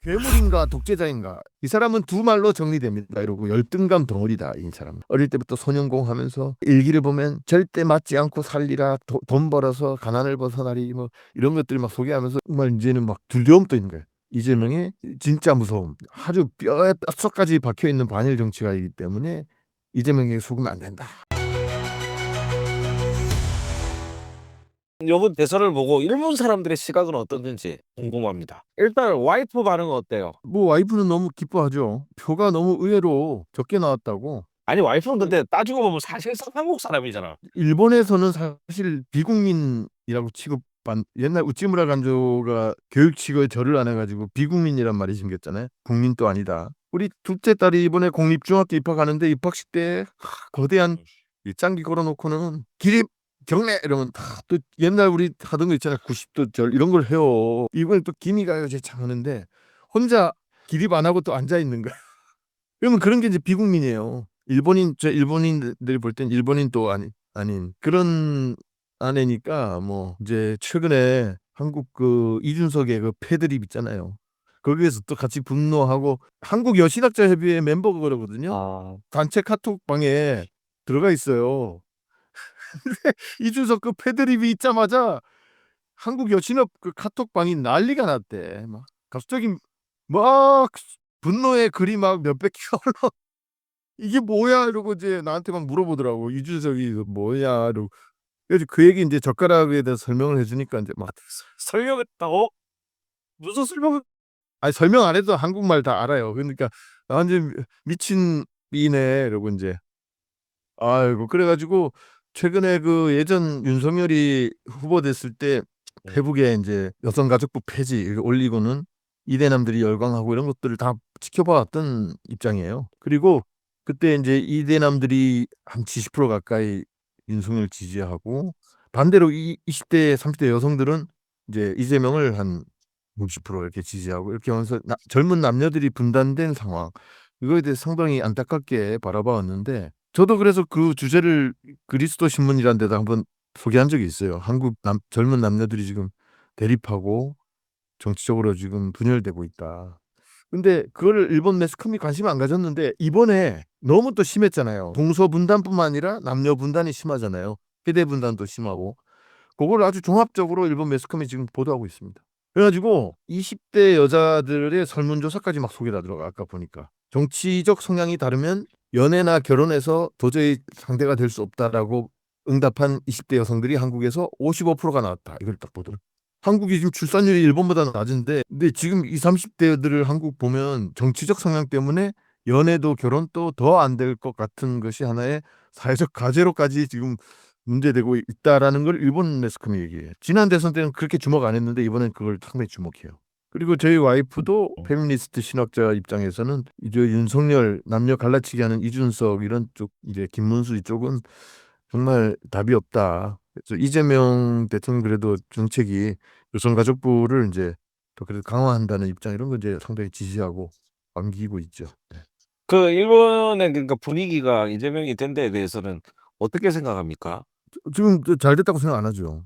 괴물인가 독재자인가 이 사람은 두 말로 정리됩니다. 이러고 열등감 덩어리다. 이 사람 어릴 때부터 소년공 하면서 일기를 보면 절대 맞지 않고 살리라, 돈 벌어서 가난을 벗어나리, 뭐 이런 것들 막 소개하면서 정말 이제는 막 두려움도 있는 거예요. 이재명의 진짜 무서움, 아주 뼈에 뼛속까지 박혀있는 반일 정치가이기 때문에 이재명에게 속으면 안 된다. 요번 대선을 보고 일본 사람들의 시각은 어떻는지 궁금합니다. 일단 와이프 반응은 어때요? 뭐 와이프는 너무 기뻐하죠. 표가 너무 의외로 적게 나왔다고. 아니 와이프는 근데 따지고 보면 사실상 한국 사람이잖아. 일본에서는 사실 비국민이라고 취급한, 옛날 우찌무라 간조가 교육치고에 절을 안 해가지고 비국민이란 말이 생겼잖아요. 국민도 아니다. 우리 둘째 딸이 이번에 공립중학교 입학하는데 입학식 때 거대한 이 짱기 걸어놓고는 기립 경례 이러면 다 또 옛날 우리 하던 거 있잖아요. 90도 절 이런 걸 해요. 이번에 또 기미가요 제창 하는데 혼자 기립 안 하고 또 앉아 있는 거야. 그러면 그런 게 이제 비국민이에요. 일본인들이 볼 땐 일본인도 아닌 그런 아내니까. 뭐 이제 최근에 한국 그 이준석의 그 패드립 있잖아요. 거기에서 또 같이 분노하고, 한국 여신학자 협의회 멤버가 그러거든요. 아, 단체 카톡방에 들어가 있어요. 이준석 그 패드립이 있자마자 한국 여신업 그 카톡방이 난리가 났대. 막 갑자기 막 분노의 글이 막 몇백 개가 이게 뭐야 이러고 이제 나한테 막 물어보더라고. 이준석이 이거 뭐냐 이러고. 그래서 그 얘기 이제 젓가락에 대해서 설명을 해주니까 이제 막 설명했다고? 무슨 설명을? 아니 설명 안 해도 한국말 다 알아요. 그러니까 완전 미친 이네 이러고 이제 아이고. 그래가지고 최근에 그 예전 윤석열이 후보 됐을 때 페북에 이제 여성가족부 폐지 이렇게 올리고는 이대남들이 열광하고 이런 것들을 다 지켜봐왔던 입장이에요. 그리고 그때 이제 이대남들이 한 70% 가까이 윤석열 지지하고, 반대로 20대 30대 여성들은 이제 이재명을 한 60% 이렇게 지지하고, 이렇게 하면서 젊은 남녀들이 분단된 상황, 이거에 대해 상당히 안타깝게 바라봐왔는데, 저도 그래서 그 주제를 그리스도 신문이라는 데다 한번 소개한 적이 있어요. 한국 젊은 남녀들이 지금 대립하고 정치적으로 지금 분열되고 있다. 근데 그걸 일본 매스컴이 관심을 안 가졌는데 이번에 너무 또 심했잖아요. 동서 분단뿐만 아니라 남녀 분단이 심하잖아요. 세대 분단도 심하고. 그걸 아주 종합적으로 일본 매스컴이 지금 보도하고 있습니다. 그래가지고 20대 여자들의 설문조사까지 막 소개가 들어가. 아까 보니까 정치적 성향이 다르면 연애나 결혼해서 도저히 상대가 될 수 없다라고 응답한 20대 여성들이 한국에서 55%가 나왔다. 이걸 딱 보더라고요. 한국이 지금 출산율이 일본보다 낮은데, 근데 지금 20, 30대들을 한국 보면 정치적 성향 때문에 연애도 결혼도 더 안 될 것 같은 것이 하나의 사회적 과제로까지 지금 문제되고 있다라는 걸 일본 매스컴이 얘기해요. 지난 대선 때는 그렇게 주목 안 했는데 이번엔 그걸 상당히 주목해요. 그리고 저희 와이프도 페미니스트 신학자 입장에서는 이제 윤석열 남녀 갈라치기 하는 이준석 이런 쪽, 이제 김문수 이쪽은 정말 답이 없다. 그래서 이재명 대통령 그래도 정책이 여성가족부를 이제 더 그래도 강화한다는 입장, 이런 거 이제 상당히 지지하고 반기고 있죠. 네. 그 일본의 그러니까 분위기가 이재명이 된 데에 대해서는 어떻게 생각합니까? 지금 잘 됐다고 생각 안 하죠.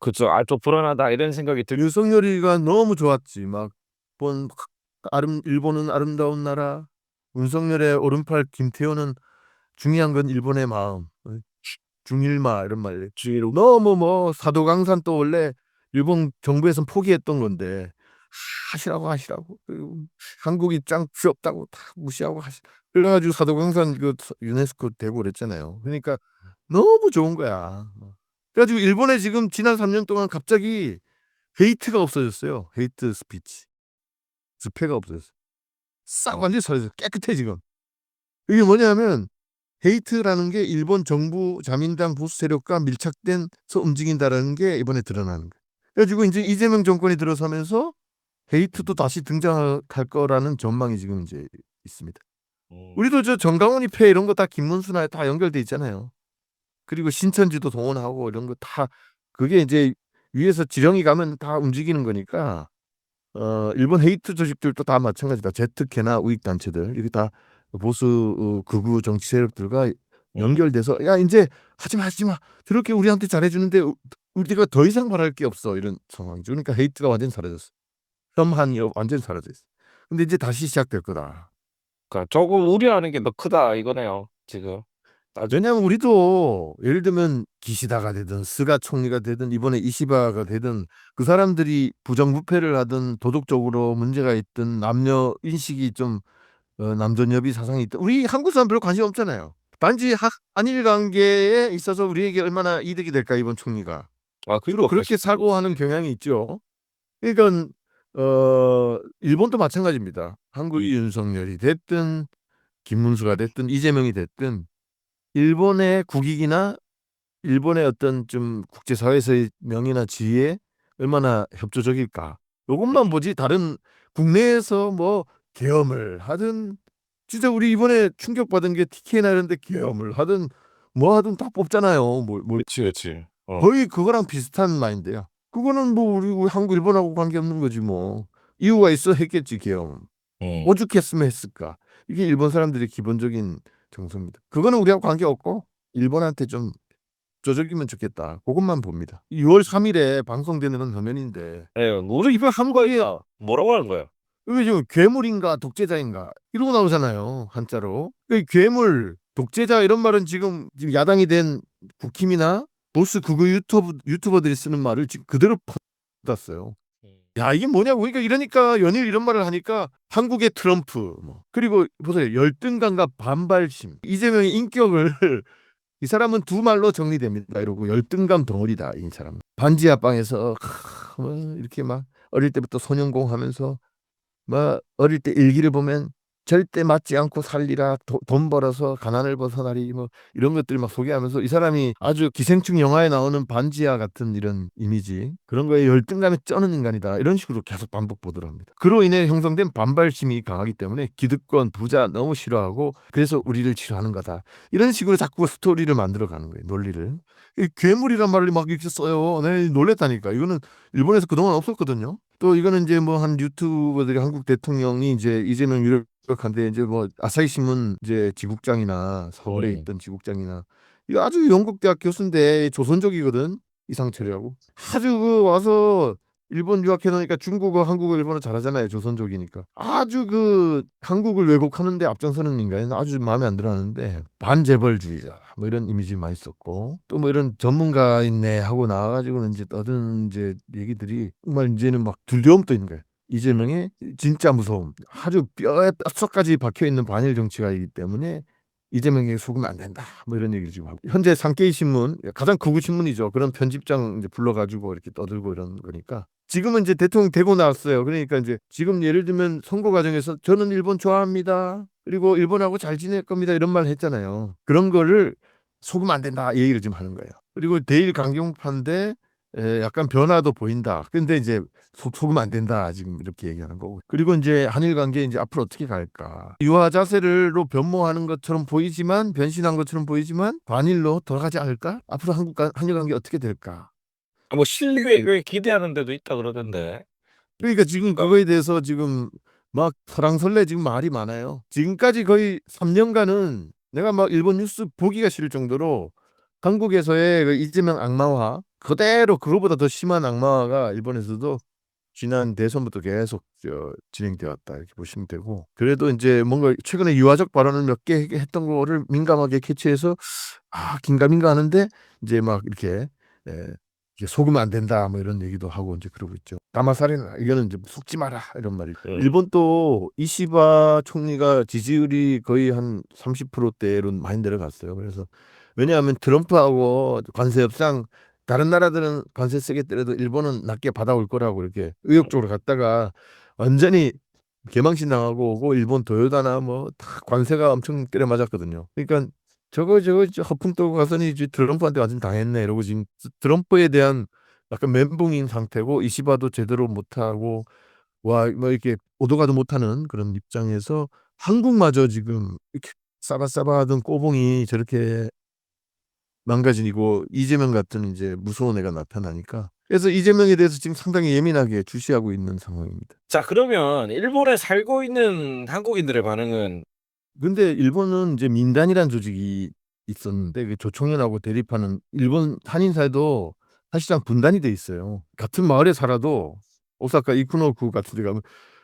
그쵸. 좀 불안하다 이런 생각이 들. 윤석열이가 너무 좋았지. 본 일본은 아름다운 나라. 윤석열의 오른팔 김태호는 중요한 건 일본의 마음. 중일마 이런 말. 너무 뭐 사도강산 또 원래 일본 정부에선 포기했던 건데 하시라고. 그리고 한국이 짱 필요 없다고 다 무시하고 그래가지고 사도강산 그 유네스코 되고 그랬잖아요. 그러니까 너무 좋은 거야. 그래가지고 일본에 지금 지난 3년 동안 갑자기 헤이트가 없어졌어요. 헤이트 스피치. 스페가 없어졌어요. 싹 완전히 사라졌어요. 깨끗해 지금. 이게 뭐냐면 헤이트라는 게 일본 정부 자민당 보수 세력과 밀착돼서 움직인다라는 게 이번에 드러나는 거예요. 그래가지고 이제 이재명 정권이 들어서면서 헤이트도 다시 등장할 거라는 전망이 지금 이제 있습니다. 우리도 저 정강훈 입회 이런 거 다 김문수나 다 연결돼 있잖아요. 그리고 신천지도 동원하고 이런 거 다, 그게 이제 위에서 지령이 가면 다 움직이는 거니까. 일본 헤이트 조직들도 다 마찬가지다. 제트케나 우익 단체들 이게 다 보수 극우 정치 세력들과 연결돼서 야 이제 하지마 저렇게 우리한테 잘해주는데 우리가 더 이상 말할 게 없어, 이런 상황이죠. 그러니까 헤이트가 완전 사라졌어. 혐한이 완전 사라졌어. 근데 이제 다시 시작될 거다. 그러니까 조금 우려하는 게 더 크다 이거네요, 지금. 왜냐하면 우리도 예를 들면 기시다가 되든 스가 총리가 되든 이번에 이시바가 되든 그 사람들이 부정부패를 하든 도덕적으로 문제가 있든 남녀 인식이 좀 남존여비 사상이 있든 우리 한국 사람 별로 관심 없잖아요. 단지 한일 관계에 있어서 우리에게 얼마나 이득이 될까 이번 총리가. 주로 그거 그렇게 사고하는 경향이 있죠. 그러니까 일본도 마찬가지입니다. 한국이 윤석열이 됐든 김문수가 됐든 이재명이 됐든 일본의 국익이나 일본의 어떤 좀 국제사회에서의 명예나 지위에 얼마나 협조적일까. 요것만 보지 다른 국내에서 뭐 계엄을 하든 진짜 우리 이번에 충격받은 게 TK나 이런 데 계엄을 하든 뭐 하든 다 뽑잖아요. 그치. 거의 그거랑 비슷한 마인드야. 그거는 뭐 우리 한국 일본하고 관계없는 거지 뭐. 이유가 있어 했겠지 계엄. 오죽했으면 했을까. 이게 일본 사람들의 기본적인 정서입니다. 그거는 우리하고 관계없고 일본한테 좀 조적이면 좋겠다. 그것만 봅니다. 6월 3일에 방송되는 화면인데 예, 우리 이번 한국이야 뭐라고 하는 거야? 이게 지금 괴물인가 독재자인가 이러고 나오잖아요. 한자로. 이 괴물, 독재자 이런 말은 지금 야당이 된 국힘이나 보수 극우 유튜버들이 쓰는 말을 지금 그대로 퍼놨어요. 야 이게 뭐냐고. 그러니까 이러니까 연일 이런 말을 하니까 한국의 트럼프 뭐. 그리고 보세요. 열등감과 반발심. 이재명의 인격을 이 사람은 두 말로 정리됩니다. 이러고 열등감 덩어리다 이 사람. 반지하 방에서 뭐 이렇게 막 어릴 때부터 소년공 하면서 뭐 어릴 때 일기를 보면 절대 맞지 않고 살리라 돈 벌어서 가난을 벗어나리 뭐 이런 것들 막 소개하면서 이 사람이 아주 기생충 영화에 나오는 반지하 같은 이런 이미지 그런 거에 열등감에 쩌는 인간이다 이런 식으로 계속 반복 보도를 합니다. 그로 인해 형성된 반발심이 강하기 때문에 기득권 부자 너무 싫어하고 그래서 우리를 싫어하는 거다 이런 식으로 자꾸 스토리를 만들어가는 거예요. 논리를. 이 괴물이란 말을 막 이렇게 써요. 네, 놀랬다니까. 이거는 일본에서 그동안 없었거든요. 또 이거는 이제 뭐 한 유튜버들이 한국 대통령이 이제 이재명 유력한데 이제 뭐 아사히 신문 이제 지국장이나 서울에 있던 지국장이나 이거 아주 영국 대학 교수인데 조선족이거든. 이상철이라고 아주 그 와서 일본 유학해 놓으니까 중국어, 한국어, 일본어 잘하잖아요. 조선족이니까 아주 그 한국을 왜곡하는데 앞장서는 인간은 아주 마음에 안 들어하는데 반재벌주의자 뭐 이런 이미지 많이 썼고 또 뭐 이런 전문가 있네 하고 나와가지고는 이제 떠든 이제 얘기들이 정말 이제는 막 두려움도 있는 거예요. 이재명의 진짜 무서움 아주 뼈에 뼛속까지 박혀 있는 반일 정치가이기 때문에 이재명에게 속으면 안 된다. 뭐 이런 얘기를 지금 하고 현재 산케이 신문 가장 극우 신문이죠. 그런 편집장 이제 불러가지고 이렇게 떠들고 이런 거니까 지금은 이제 대통령 되고 나왔어요. 그러니까 이제 지금 예를 들면 선거 과정에서 저는 일본 좋아합니다. 그리고 일본하고 잘 지낼 겁니다. 이런 말 했잖아요. 그런 거를 속으면 안 된다. 이 얘기를 지금 하는 거예요. 그리고 대일 강경파인데 약간 변화도 보인다. 근데 이제 속으면 안 된다. 지금 이렇게 얘기하는 거고. 그리고 이제 한일 관계 이제 앞으로 어떻게 갈까? 유화 자세로 변모하는 것처럼 보이지만 변신한 것처럼 보이지만 반일로 돌아가지 않을까? 앞으로 한일 관계 어떻게 될까? 뭐 실리에 기대하는 데도 있다 그러던데. 그러니까 지금 그거에 대해서 지금 막 설왕설래 지금 말이 많아요. 지금까지 거의 3년간은 내가 막 일본 뉴스 보기가 싫을 정도로 한국에서의 그 이재명 악마화 그대로 그거보다 더 심한 악마화가 일본에서도 지난 대선부터 계속 진행되어 왔다 이렇게 보시면 되고 그래도 이제 뭔가 최근에 유화적 발언을 몇 개 했던 거를 민감하게 캐치해서 긴가민가 하는데 이제 막 이렇게 이게 속으면 안 된다 뭐 이런 얘기도 하고 이제 그러고 있죠. 다마사리는 이거는 이제 속지 마라 이런 말이. 일본 또 이시바 총리가 지지율이 거의 한 30%대로 많이 내려갔어요. 그래서 왜냐하면 트럼프하고 관세 협상 다른 나라들은 관세 세게 때려도 일본은 낮게 받아올 거라고 이렇게 의욕적으로 갔다가 완전히 개망신 당하고 오고 일본 도요다나 뭐 다 관세가 엄청 때려 맞았거든요. 그러니까 저거 허풍 떨고 가서는 이제 트럼프한테 완전 당했네 이러고 지금 트럼프에 대한 약간 멘붕인 상태고 이시바도 제대로 못하고 와 뭐 이렇게 오도 가도 못하는 그런 입장에서 한국마저 지금 이렇게 싸바싸바하던 꼬봉이 저렇게 망가지고 이재명 같은 이제 무서운 애가 나타나니까 그래서 이재명에 대해서 지금 상당히 예민하게 주시하고 있는 상황입니다. 자, 그러면 일본에 살고 있는 한국인들의 반응은 근데 일본은 이제 민단이라는 조직이 있었는데 그 조총련하고 대립하는 일본 한인 사회도 사실상 분단이 돼 있어요. 같은 마을에 살아도 오사카 이쿠노쿠 같은 데 가면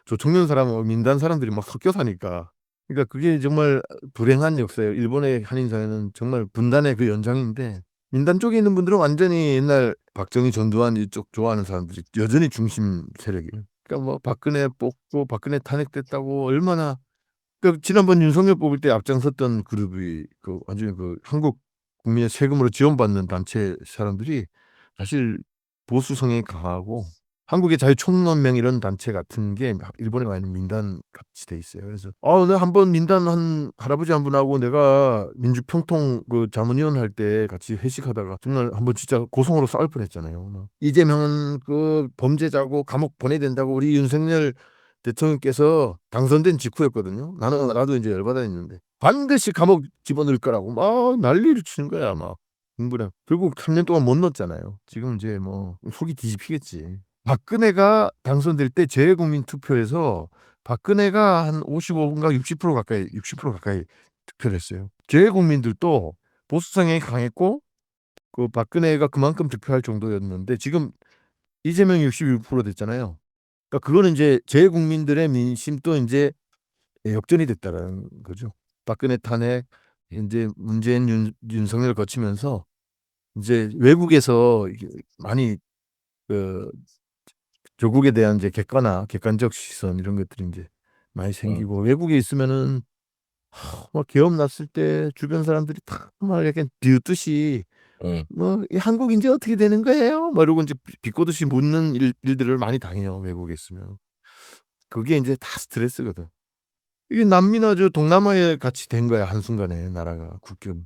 조청년 사람하고 민단 사람들이 막 섞여 사니까. 그러니까 그게 정말 불행한 역사예요. 일본의 한인 사회는 정말 분단의 그 연장인데 민단 쪽에 있는 분들은 완전히 옛날 박정희, 전두환 이쪽 좋아하는 사람들이 여전히 중심 세력이에요. 그러니까 뭐 박근혜 뽑고 박근혜 탄핵됐다고 얼마나 그 지난번 윤석열 뽑을 때 앞장섰던 그룹이 그 완전히 그 한국 국민의 세금으로 지원받는 단체 사람들이 사실 보수 성향이 강하고 한국의 자유총연맹 이런 단체 같은 게 일본에 와 있는 민단 같이 돼 있어요. 그래서 내가 한번 민단 한 할아버지 한 분하고 내가 민주평통 그 자문위원 할 때 같이 회식하다가 정말 한번 진짜 고성으로 싸울 뻔했잖아요. 이재명은 그 범죄자고 감옥 보내야 된다고 우리 윤석열 대통령께서 당선된 직후였거든요. 나도 이제 열받아 있는데 반드시 감옥 집어넣을 거라고 막 난리를 치는 거야 막. 공부를 결국 3년 동안 못 넣었잖아요. 지금 이제 뭐 속이 뒤집히겠지. 박근혜가 당선될 때 재외국민 투표에서 박근혜가 한 55인가 60% 가까이 득표를 했어요. 재외국민들도 보수 성향이 강했고 그 박근혜가 그만큼 득표할 정도였는데 지금 이재명이 61% 됐잖아요. 그러니까 그거는 이제 재외국민들의 민심도 이제 역전이 됐다라는 거죠. 박근혜 탄핵, 이제 문재인, 윤석열 거치면서 이제 외국에서 이게 많이 그 조국에 대한 이제 객관적 시선 이런 것들이 이제 많이 생기고 외국에 있으면은 막 계엄 났을 때 주변 사람들이 막 약간 비웃듯이 응. 뭐 이 한국 이제 어떻게 되는 거예요? 막 이러고 이제 비꼬듯이 묻는 일들을 많이 당해요. 외국에 있으면. 그게 이제 다 스트레스거든. 이게 남미나 저 동남아에 같이 된 거야 한순간에 나라가 국경.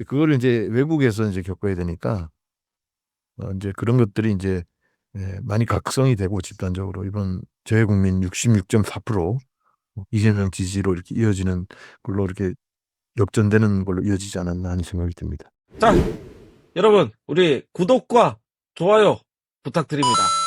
그거를 이제 외국에서 이제 겪어야 되니까 이제 그런 것들이 이제 많이 각성이 되고 집단적으로 이번 재외국민 66.4% 이재명 지지로 이렇게 이어지는 걸로 이렇게 역전되는 걸로 이어지지 않았나 하는 생각이 듭니다. 자, 여러분, 우리 구독과 좋아요 부탁드립니다.